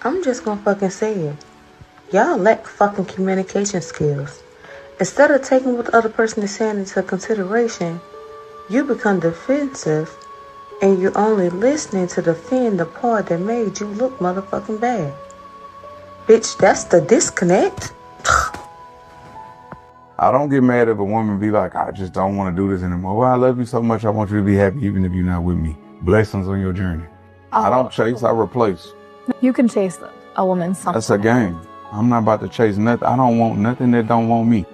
I'm just gonna fucking say it. Y'all lack fucking communication skills. Instead of taking what the other person is saying into consideration, you become defensive and you're only listening to defend the part that made you look motherfucking bad. Bitch, that's the disconnect. I don't get mad if a woman be like, I just don't want to do this anymore. Well, I love you so much, I want you to be happy even if you're not with me. Blessings on your journey. I don't chase, I replace. You can chase a woman something. That's a game. I'm not about to chase nothing. I don't want nothing that don't want me.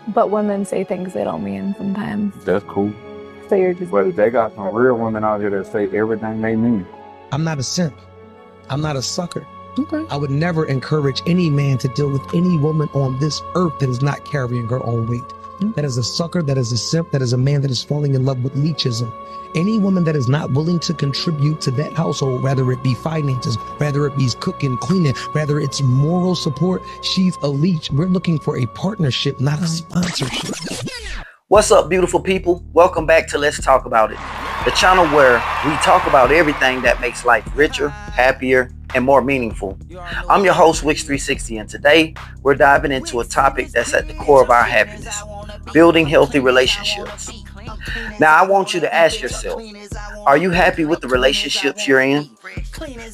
But women say things they don't mean sometimes. That's cool. So you're just... But they got some real women out here that say everything they mean. I'm not a simp. I'm not a sucker. Okay. I would never encourage any man to deal with any woman on this earth that is not carrying her own weight. That is a sucker, that is a simp, that is a man that is falling in love with leechism. Any woman that is not willing to contribute to that household, whether it be finances, whether it be cooking, cleaning, whether it's moral support, she's a leech. We're looking for a partnership, not a sponsorship. What's up, beautiful people? Welcome back to Let's Talk About It, the channel where we talk about everything that makes life richer, happier, and more meaningful. I'm your host, WIX 360, and today we're diving into a topic that's at the core of our happiness: building healthy relationships. Now, I want you to ask yourself, are you happy with the relationships you're in?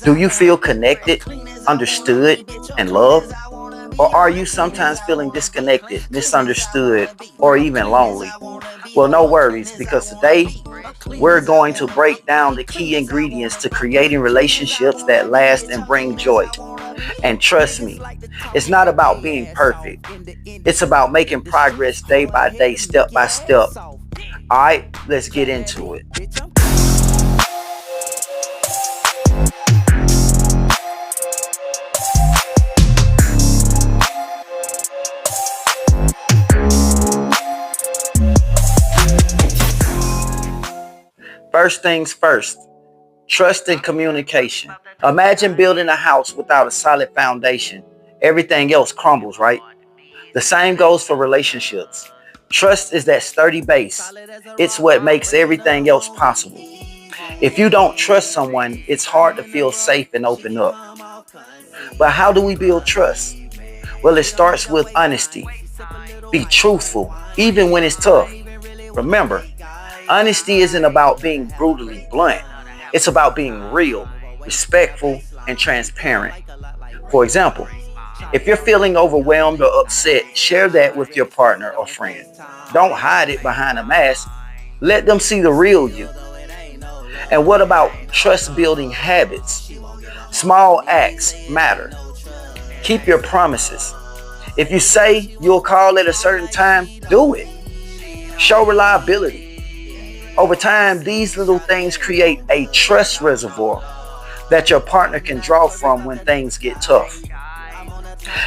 Do you feel connected, understood, and loved? Or are you sometimes feeling disconnected, misunderstood, or even lonely? Well, no worries, because today we're going to break down the key ingredients to creating relationships that last and bring joy. And trust me, it's not about being perfect. It's about making progress day by day, step by step. All right, let's get into it. First things first, trust and communication. Imagine building a house without a solid foundation. Everything else crumbles, right? The same goes for relationships. Trust is that sturdy base. It's what makes everything else possible. If you don't trust someone, it's hard to feel safe and open up. But how do we build trust? Well, it starts with honesty. Be truthful, even when it's tough. Remember, honesty isn't about being brutally blunt. It's about being real, respectful, and transparent. For example, if you're feeling overwhelmed or upset, share that with your partner or friend. Don't hide it behind a mask. Let them see the real you. And what about trust-building habits? Small acts matter. Keep your promises. If you say you'll call at a certain time, do it. Show reliability. Over time, these little things create a trust reservoir that your partner can draw from when things get tough.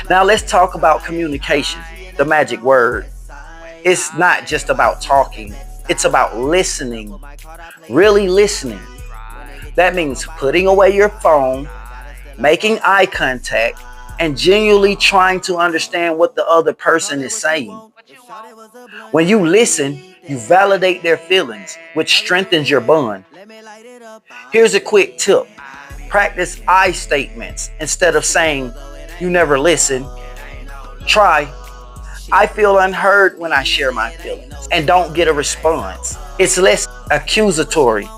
Now let's talk about communication, the magic word. It's not just about talking, it's about listening, really listening. That means putting away your phone, making eye contact, and genuinely trying to understand what the other person is saying. When you listen, you validate their feelings, which strengthens your bond. Here's a quick tip. Practice I statements instead of saying, "You never listen." Try, "I feel unheard when I share my feelings," and don't get a response. It's less accusatory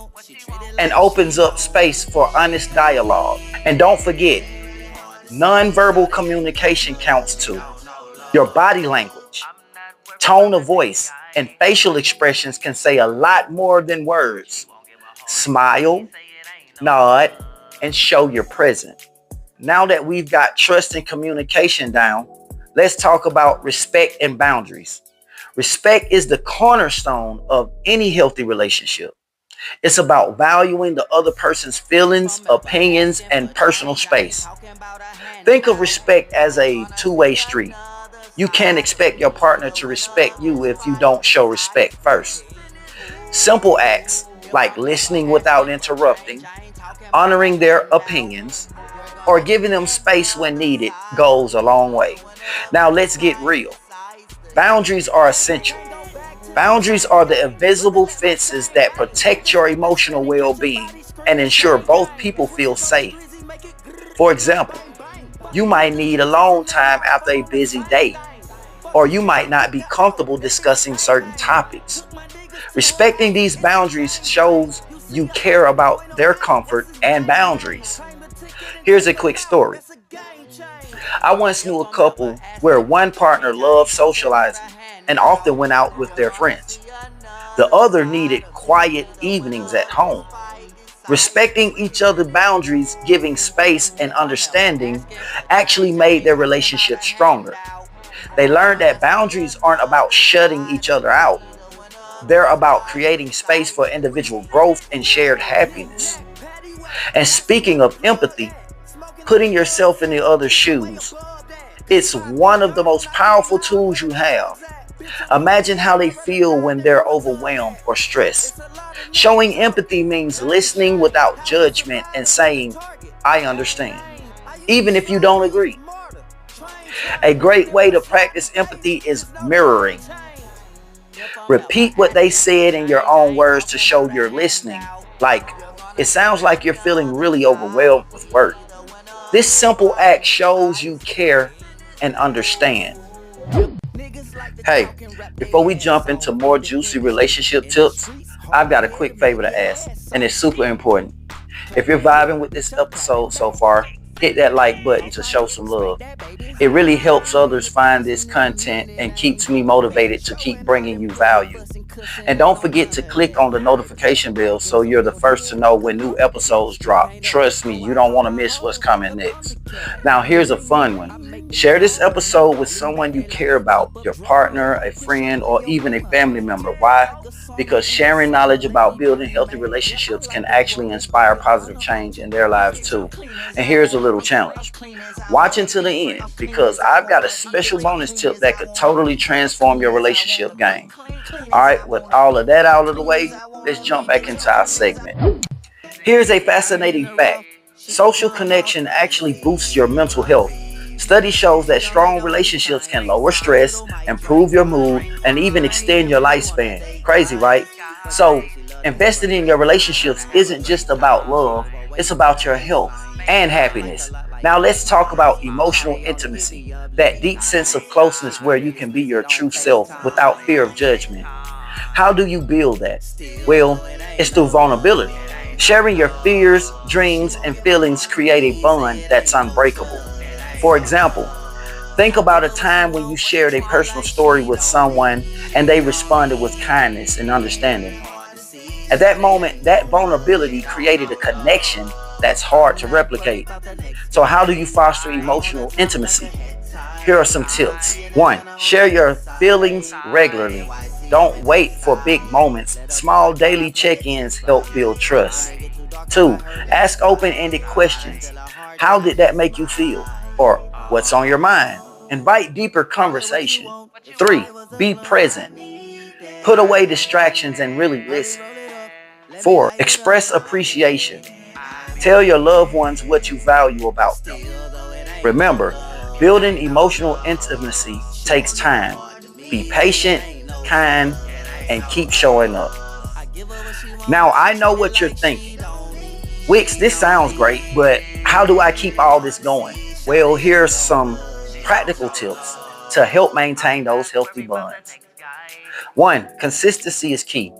and opens up space for honest dialogue. And don't forget, nonverbal communication counts too. Your body language, tone of voice, and facial expressions can say a lot more than words. Smile, nod, and show you're present. Now that we've got trust and communication down, let's talk about respect and boundaries. Respect is the cornerstone of any healthy relationship. It's about valuing the other person's feelings, opinions, and personal space. Think of respect as a two-way street. You can't expect your partner to respect you if you don't show respect first. Simple acts like listening without interrupting, honoring their opinions, or giving them space when needed goes a long way. Now let's get real. Boundaries are essential. Boundaries are the invisible fences that protect your emotional well-being and ensure both people feel safe. For example, you might need alone time after a busy day, or you might not be comfortable discussing certain topics. Respecting these boundaries shows you care about their comfort and boundaries. Here's a quick story. I once knew a couple where one partner loved socializing and often went out with their friends. The other needed quiet evenings at home. Respecting each other's boundaries, giving space and understanding actually made their relationship stronger. They learned that boundaries aren't about shutting each other out. They're about creating space for individual growth and shared happiness. And speaking of empathy, putting yourself in the other's shoes, it's one of the most powerful tools you have. Imagine how they feel when they're overwhelmed or stressed. Showing empathy means listening without judgment and saying, I understand, even if you don't agree. A great way to practice empathy is mirroring. Repeat what they said in your own words to show you're listening. Like, it sounds like you're feeling really overwhelmed with work. This simple act shows you care and understand. Hey, before we jump into more juicy relationship tips, I've got a quick favor to ask, and it's super important. If you're vibing with this episode so far, hit that like button to show some love. It really helps others find this content and keeps me motivated to keep bringing you value. And don't forget to click on the notification bell so you're the first to know when new episodes drop. Trust me, you don't want to miss what's coming next. Now, here's a fun one. Share this episode with someone you care about, your partner, a friend, or even a family member. Why? Because sharing knowledge about building healthy relationships can actually inspire positive change in their lives too. And here's a little challenge. Watch until the end, because I've got a special bonus tip that could totally transform your relationship game. All right, with all of that out of the way, let's jump back into our segment. Here's a fascinating fact. Social connection actually boosts your mental health. Study shows that strong relationships can lower stress, improve your mood, and even extend your lifespan. Crazy, right? So, investing in your relationships isn't just about love, it's about your health and happiness. Now let's talk about emotional intimacy, that deep sense of closeness where you can be your true self without fear of judgment. How do you build that? Well, it's through vulnerability. Sharing your fears, dreams, and feelings create a bond that's unbreakable. For example, think about a time when you shared a personal story with someone and they responded with kindness and understanding. At that moment, that vulnerability created a connection that's hard to replicate. So how do you foster emotional intimacy? Here are some tips. 1. Share your feelings regularly. Don't wait for big moments. Small daily check-ins help build trust. 2. Ask open-ended questions. How did that make you feel? Or what's on your mind? Invite deeper conversation. 3. Be present. Put away distractions and really listen. 4. Express appreciation. Tell your loved ones what you value about them. Remember, building emotional intimacy takes time. Be patient, kind, and keep showing up. Now, I know what you're thinking. WIX, this sounds great, but how do I keep all this going? Well, here's some practical tips to help maintain those healthy bonds. 1. Consistency is key.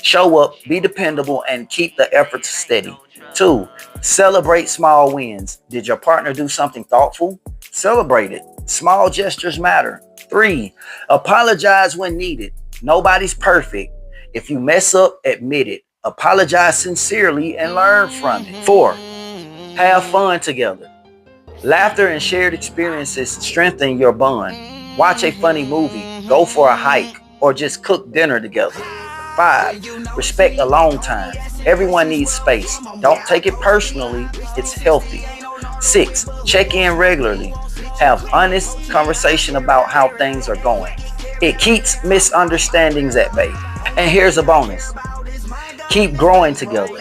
Show up, be dependable, and keep the efforts steady. 2. Celebrate small wins. Did your partner do something thoughtful? Celebrate it. Small gestures matter. 3. Apologize when needed. Nobody's perfect. If you mess up, admit it. Apologize sincerely and learn from it. 4. Have fun together. Laughter and shared experiences strengthen your bond. Watch a funny movie, go for a hike, or just cook dinner together. 5. Respect alone time. Everyone needs space. Don't take it personally. It's healthy. 6. Check in regularly. Have honest conversation about how things are going. It keeps misunderstandings at bay. And here's a bonus. Keep growing together.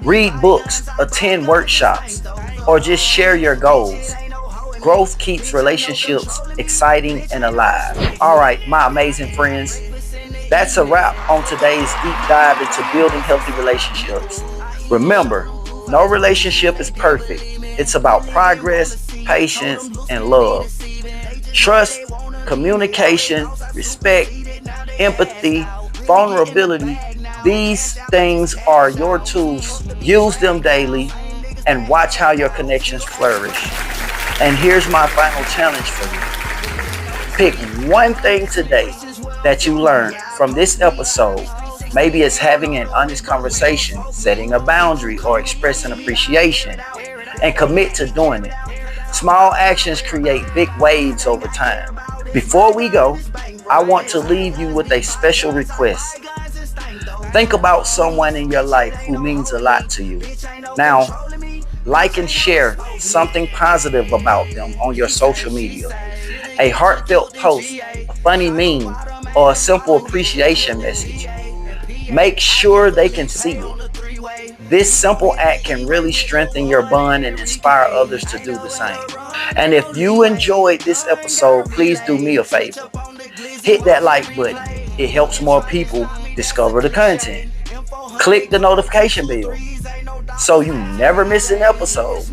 Read books, attend workshops, or just share your goals. Growth keeps relationships exciting and alive. All right, my amazing friends. That's a wrap on today's deep dive into building healthy relationships. Remember, No relationship is perfect. It's about progress, patience, and love. Trust, communication, respect, empathy, vulnerability. These things are your tools. Use them daily and watch how your connections flourish. And here's my final challenge for you. Pick one thing today that you learned from this episode. Maybe it's having an honest conversation, setting a boundary, or expressing appreciation, and commit to doing it. Small actions create big waves over time. Before we go, I want to leave you with a special request. Think about someone in your life who means a lot to you. Now, like and share something positive about them on your social media. A heartfelt post, a funny meme, or a simple appreciation message. Make sure they can see it. This simple act can really strengthen your bond and inspire others to do the same. And if you enjoyed this episode, please do me a favor. Hit that like button. It helps more people discover the content. Click the notification bell so you never miss an episode.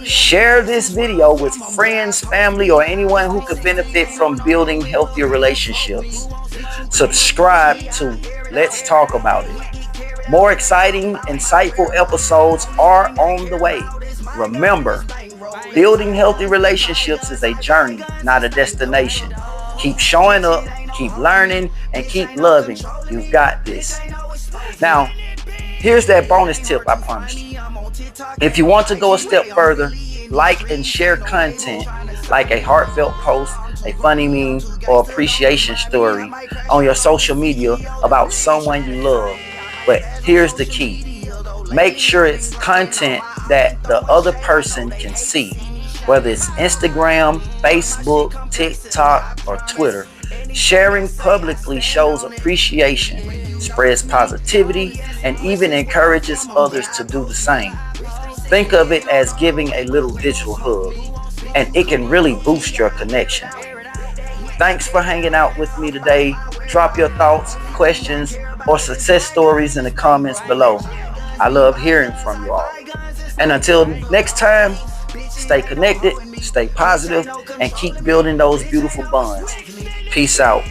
Share this video with friends, family, or anyone who could benefit from building healthier relationships. Subscribe to Let's Talk About It. More exciting, insightful episodes are on the way. Remember, building healthy relationships is a journey, not a destination. Keep showing up, keep learning, and keep loving. You've got this. Now, here's that bonus tip I promised you. If you want to go a step further, like and share content like a heartfelt post, a funny meme, or appreciation story on your social media about someone you love. But here's the key. Make sure it's content that the other person can see, whether it's Instagram, Facebook, TikTok, or Twitter. Sharing publicly shows appreciation, spreads positivity, and even encourages others to do the same. Think of it as giving a little digital hug, and it can really boost your connection. Thanks for hanging out with me today. Drop your thoughts, questions, or success stories in the comments below. I love hearing from you all. And until next time, stay connected, stay positive, and keep building those beautiful bonds. Peace out.